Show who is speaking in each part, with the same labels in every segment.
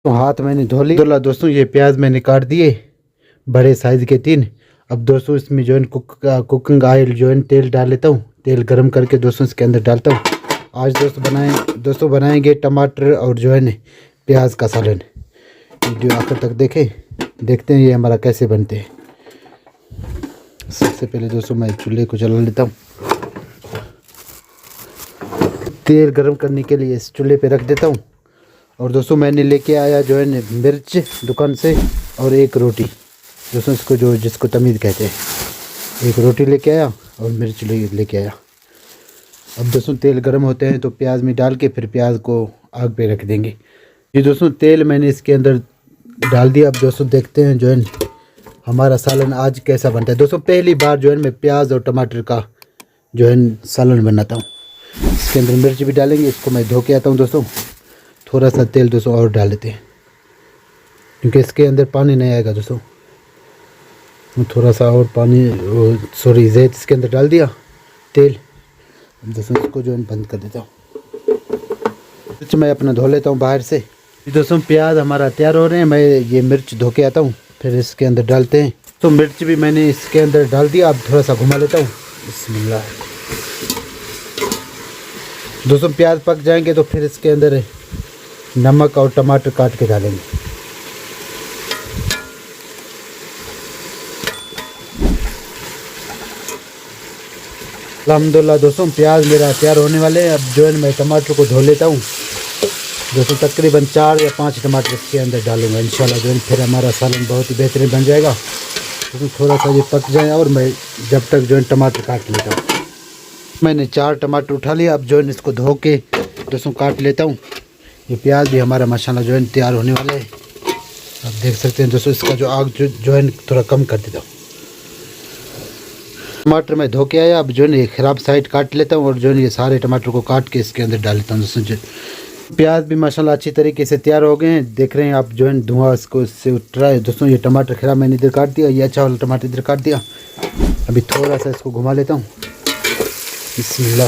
Speaker 1: तो हाथ मैंने धो ली दोस्तों। ये प्याज मैंने काट दिए बड़े साइज़ के 3। अब दोस्तों इसमें जो है कुकिंग ऑयल जो है तेल डाल लेता हूँ। तेल गरम करके दोस्तों इसके अंदर डालता हूँ। आज दोस्तों बनाएंगे टमाटर और जो है न प्याज का सालन। वीडियो आखिर तक देखते हैं ये हमारा कैसे बनते हैं। सबसे पहले दोस्तों मैं चूल्हे को जला लेता हूँ। तेल गरम करने के लिए इस चूल्हे पे रख देता हूँ। और दोस्तों मैंने लेके आया जो है न मिर्च दुकान से और एक रोटी। दोस्तों इसको जिसको तमीज़ कहते हैं। एक रोटी लेके आया और मिर्च लेके आया। अब दोस्तों तेल गरम होते हैं तो प्याज में डाल के फिर प्याज को आग पे रख देंगे। ये दोस्तों तेल मैंने इसके अंदर डाल दिया। अब दोस्तों देखते हैं जो है हमारा सालन आज कैसा बनता है। दोस्तों पहली बार जो है मैं प्याज और टमाटर का जो है सालन बनाता हूँ। इसके अंदर मिर्च भी डालेंगे। इसको मैं धो के आता हूँ दोस्तों। थोड़ा सा तेल दोस्तों और डाल देते हैं क्योंकि इसके अंदर पानी नहीं आएगा दोस्तों। थोड़ा सा और पानी जैत इसके अंदर डाल दिया तेल। दोस्तों इसको जो है बंद कर देता हूँ। मिर्च मैं अपना धो लेता हूँ बाहर से। दोस्तों प्याज हमारा तैयार हो रहे हैं। मैं ये मिर्च धो के आता हूँ फिर इसके अंदर डालते हैं। तो मिर्च भी मैंने इसके अंदर डाल दिया। अब थोड़ा सा घुमा लेता हूँ। बिस्मिल्लाह। दोस्तों प्याज पक जाएंगे तो फिर इसके अंदर नमक और टमाटर काट के डालेंगे। अल्हम्दुलिल्लाह दोस्तों प्याज मेरा तैयार होने वाले हैं। अब जो है मैं टमाटर को धो लेता हूँ। दोस्तों तकरीबन 4 या 5 टमाटर इसके अंदर डालूंगा इंशाल्लाह। जो है फिर हमारा सालन बहुत ही बेहतरीन बन जाएगा। दोस्तों थोड़ा सा ये पक जाए और मैं जब तक जो है टमाटर काट लेता हूँ। मैंने 4 टमाटर उठा लिया। अब जो है इसको धो के दोस्तों काट लेता हूँ। ये प्याज भी हमारा माशाल्लाह जो है तैयार होने वाला है। आप देख सकते हैं दोस्तों इसका जो आग जो है थोड़ा कम कर देता हूँ। टमाटर मैं धो के आया। अब जो है ख़राब साइड काट लेता हूँ और जो है ये सारे टमाटर को काट के इसके अंदर डाल लेता हूँ दोस्तों। प्याज भी माशाल्लाह अच्छी तरीके से तैयार हो गए हैं। देख रहे हैं आप जो है धुआं इससे उठ रहा है दोस्तों। ये टमाटर ख़राब मैंने इधर काट दिया। ये अच्छा वाला टमाटर इधर काट दिया। अभी थोड़ा सा इसको घुमा लेता हूँ। बिस्मिल्लाह।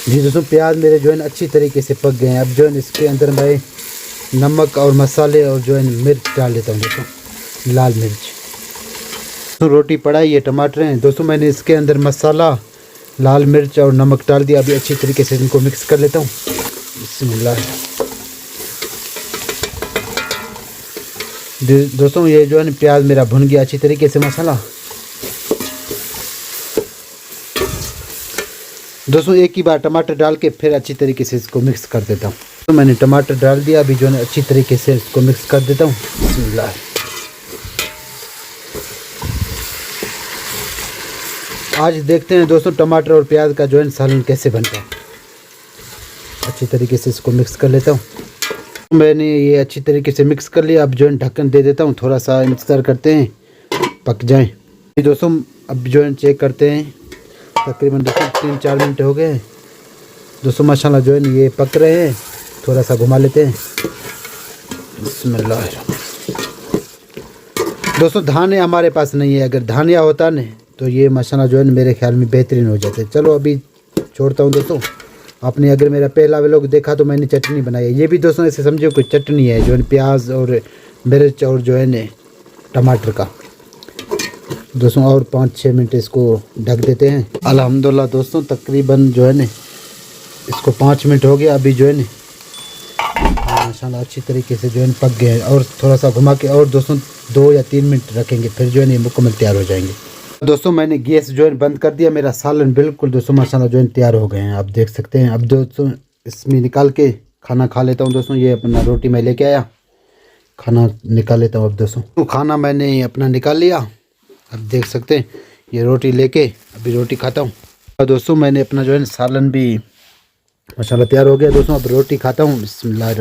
Speaker 1: जी दोस्तों प्याज मेरे जो है अच्छी तरीके से पक गए हैं। अब जो है इसके अंदर मैं नमक और मसाले और जो है मिर्च डाल देता हूँ दोस्तों, लाल मिर्च। तो रोटी पड़ा है, ये टमाटर हैं दोस्तों। मैंने इसके अंदर मसाला, लाल मिर्च और नमक डाल दिया। अभी अच्छी तरीके से इनको मिक्स कर लेता हूँ। बिस्मिल्लाह। दोस्तों ये जो है ना प्याज मेरा भुन गया अच्छी तरीके से मसाला। दोस्तों एक ही बार टमाटर डाल के फिर अच्छी तरीके से इसको मिक्स कर देता हूँ। तो मैंने टमाटर डाल दिया। अभी जो है अच्छी तरीके से इसको मिक्स कर देता हूँ। बिस्मिल्लाह। आज देखते हैं दोस्तों टमाटर और प्याज का जो है सालन कैसे बनता है। अच्छी तरीके से इसको मिक्स कर लेता हूँ। मैंने ये अच्छी तरीके से मिक्स कर लिया। अब जो है ढक्कन दे देता हूँ। थोड़ा सा इंतज़ार करते हैं पक जाए। दोस्तों अब जो है चेक करते हैं। तकरीबन दोस्तों 3-4 मिनट हो गए दोस्तों। माशाल्लाह जो है ये पक रहे हैं। थोड़ा सा घुमा लेते हैं। बिस्मिल्लाह। दोस्तों धानिया हमारे पास नहीं है। अगर धानिया होता ना तो ये माशाल्लाह जो है मेरे ख्याल में बेहतरीन हो जाते। चलो अभी छोड़ता हूँ दोस्तों। आपने अगर मेरा पहला व्लॉग देखा तो मैंने चटनी बनाई है। ये भी दोस्तों ऐसे समझो कोई चटनी है जो है प्याज और मिर्च और जो है न टमाटर का। दोस्तों और 5-6 मिनट इसको ढक देते हैं। अल्हम्दुलिल्लाह दोस्तों तकरीबन जो है न इसको 5 मिनट हो गया। अभी जो है न माशाल्लाह अच्छी तरीके से जो है पक गए हैं। और थोड़ा सा घुमा के और दोस्तों 2 या 3 मिनट रखेंगे फिर जो है न मुकम्मल तैयार हो जाएंगे। दोस्तों मैंने गैस जो है बंद कर दिया। मेरा सालन बिल्कुल दोस्तों माशाल्लाह जो है तैयार हो गए हैं। आप देख सकते हैं। अब दोस्तों इसमें निकाल के खाना खा लेता हूँ दोस्तों। ये अपना रोटी मैं लेके आया, खाना निकाल लेता हूँ। अब दोस्तों तो खाना मैंने अपना निकाल लिया। अब देख सकते हैं ये रोटी लेके अभी रोटी खाता हूँ। और दोस्तों मैंने अपना जो है सालन भी माशाल्लाह तैयार हो गया दोस्तों। अब रोटी खाता हूँ। बिस्मिल्लाह।